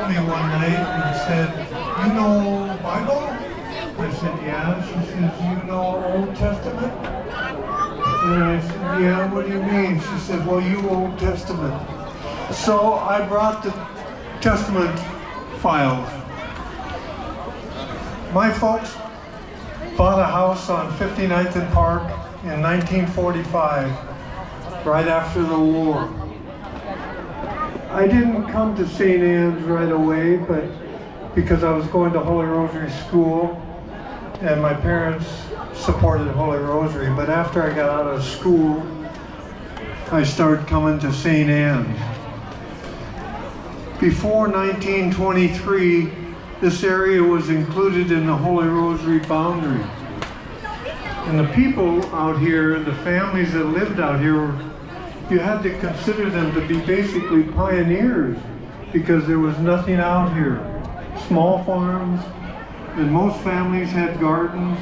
called me one night and said, "You know Bible?" I said, "Yeah." She says, "You know Old Testament?" And I said, "Yeah, what do you mean?" She said, "Well, you Old Testament." So I brought the Testament files. My folks bought a house on 59th and Park in 1945, right after the war. I didn't come to St. Anne's right away, but because I was going to Holy Rosary School, and my parents supported Holy Rosary. But after I got out of school, I started coming to St. Anne's. Before 1923, this area was included in the Holy Rosary boundary. And the people out here, the families that lived out here, you had to consider them to be basically pioneers because there was nothing out here. Small farms, and most families had gardens,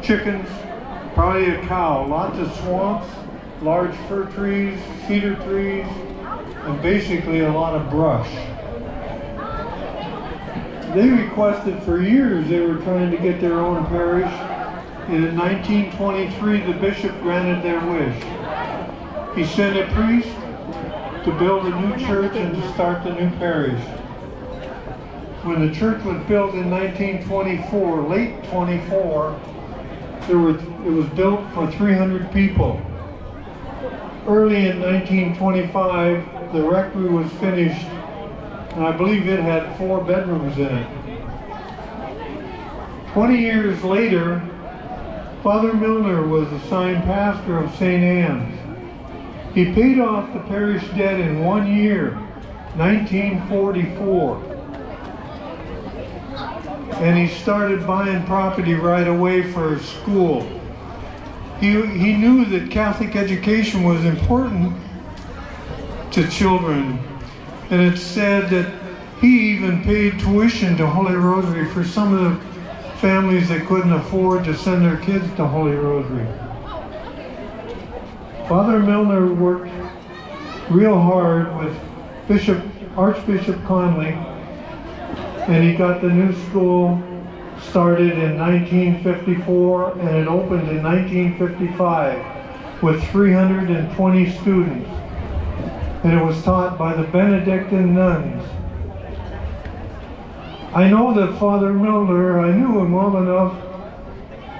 chickens, probably a cow, lots of swamps, large fir trees, cedar trees, and basically a lot of brush. They requested for years, they were trying to get their own parish, and in 1923 the bishop granted their wish. He sent a priest to build a new church and to start the new parish. When the church was built in 1924, late 24, it was built for 300 people. Early in 1925, the rectory was finished, and I believe it had 4 bedrooms in it. 20 years later, Father Milner was assigned pastor of St. Anne's. He paid off the parish debt in 1 year, 1944. And he started buying property right away for his school. He knew that Catholic education was important to children, and it's said that he even paid tuition to Holy Rosary for some of the families that couldn't afford to send their kids to Holy Rosary. Father Milner worked real hard with Archbishop Conley, and he got the new school started in 1954, and it opened in 1955 with 320 students, and it was taught by the Benedictine nuns. I know that Father Milner, I knew him well enough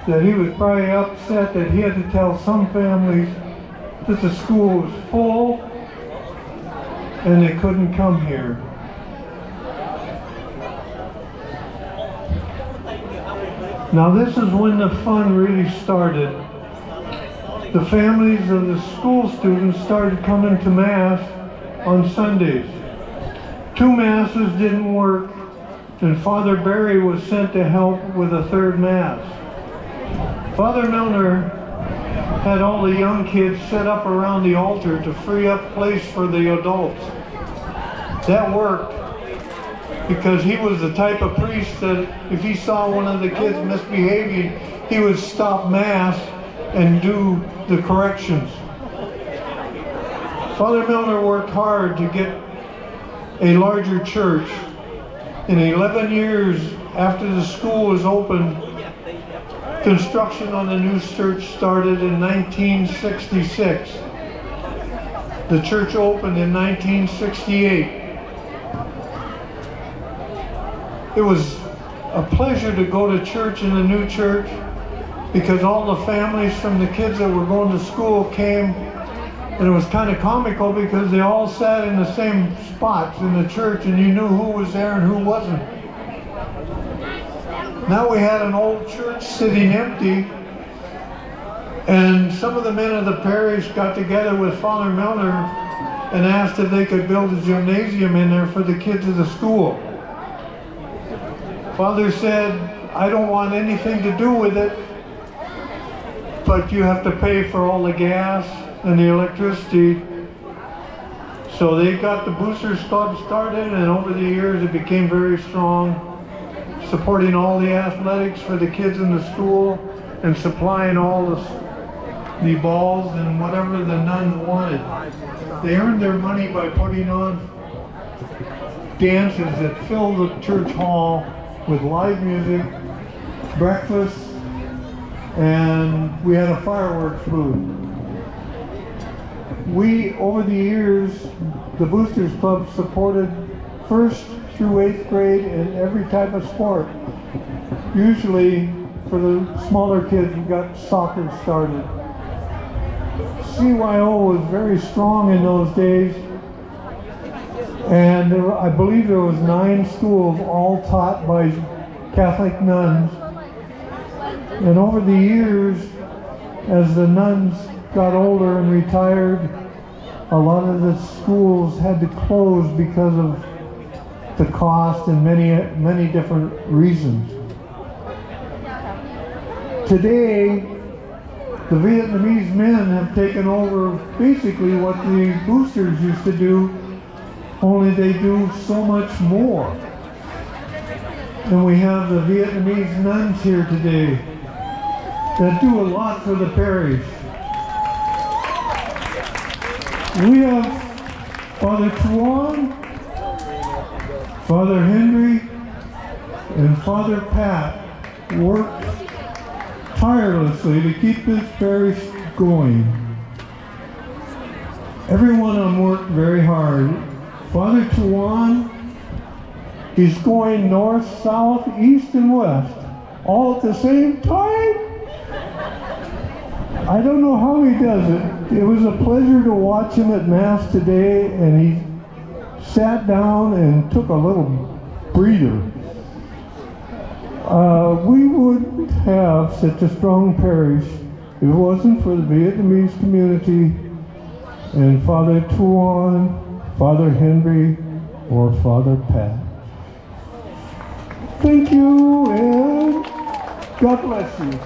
that he was probably upset that he had to tell some families that the school was full and they couldn't come here. Now this is when the fun really started. The families of the school students started coming to Mass on Sundays. 2 Masses didn't work, and Father Barry was sent to help with a 3rd Mass. Father Milner had all the young kids set up around the altar to free up place for the adults. That worked, because he was the type of priest that if he saw one of the kids misbehaving, he would stop Mass and do the corrections. Father Milner worked hard to get a larger church. In 11 years after the school was opened, construction on the new church started in 1966. The church opened in 1968. It was a pleasure to go to church in the new church because all the families from the kids that were going to school came, and it was kind of comical because they all sat in the same spots in the church and you knew who was there and who wasn't. Now we had an old church sitting empty, and some of the men of the parish got together with Father Milner and asked if they could build a gymnasium in there for the kids of the school. Father said, "I don't want anything to do with it, but you have to pay for all the gas and the electricity." So they got the Boosters Club started, and over the years it became very strong, supporting all the athletics for the kids in the school and supplying all the balls and whatever the nuns wanted. They earned their money by putting on dances that fill the church hall with live music, breakfast, and we had a fireworks booth. We, over the years, the Boosters Club supported 1st through 8th grade in every type of sport. Usually, for the smaller kids, we got soccer started. CYO was very strong in those days, and I believe there was 9 schools, all taught by Catholic nuns. And over the years, as the nuns got older and retired, a lot of the schools had to close because of the cost and many different reasons. Today, the Vietnamese men have taken over basically what the Boosters used to do, only they do so much more. And we have the Vietnamese nuns here today that do a lot for the parish. We have Father Tuan, Father Henry, and Father Pat work tirelessly to keep this parish going. Everyone on work very hard. Father Tuan is going north, south, east, and west, all at the same time. I don't know how he does it. It was a pleasure to watch him at Mass today, and he sat down and took a little breather. We wouldn't have such a strong parish if it wasn't for the Vietnamese community and Father Tuan, Father Henry, or Father Pat. Thank you, and God bless you.